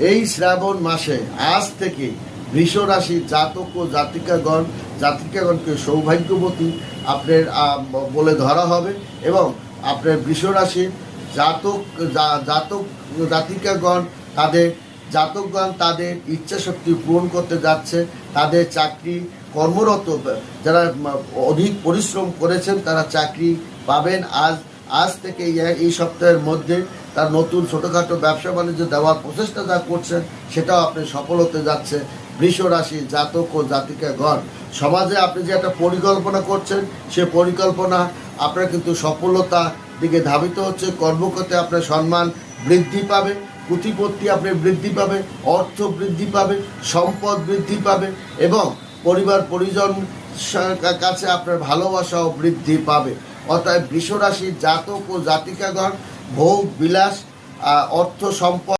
এই শ্রাবণ মাসে আজ থেকে বৃষ রাশির জাতক ও জাতিকাগণকে সৌভাগ্যবতী আপনার বলে ধরা হবে এবং আপনার বৃষ রাশির জাতক জাতিকাগণ তাদের ইচ্ছা শক্তি পূরণ করতে যাচ্ছে। তাদের চাকরি কর্মরত যারা অধিক পরিশ্রম করেছেন তারা চাকরি পাবেন। আজ থেকে এই সপ্তাহের মধ্যে তার নতুন ছোটোখাটো ব্যবসা বাণিজ্য দেওয়ার প্রচেষ্টা যা করছেন সেটাও আপনি সফল হতে যাচ্ছে। বৃষ রাশি জাতক ও জাতিকাগণ, সমাজে আপনি যে একটা পরিকল্পনা করছেন সে পরিকল্পনা আপনার কিন্তু সফলতা দিকে ধাবিত হচ্ছে। কর্মক্ষেত্রে আপনার সম্মান বৃদ্ধি পাবে, প্রতিপত্তি আপনি বৃদ্ধি পাবে, অর্থ বৃদ্ধি পাবে, সম্পদ বৃদ্ধি পাবে এবং পরিবার পরিজন কাছে আপনার ভালোবাসাও বৃদ্ধি পাবে। অর্থাৎ বৃষ রাশির জাতক ও জাতিকাগণ ভোগ বিলাস, অর্থ সম্পদ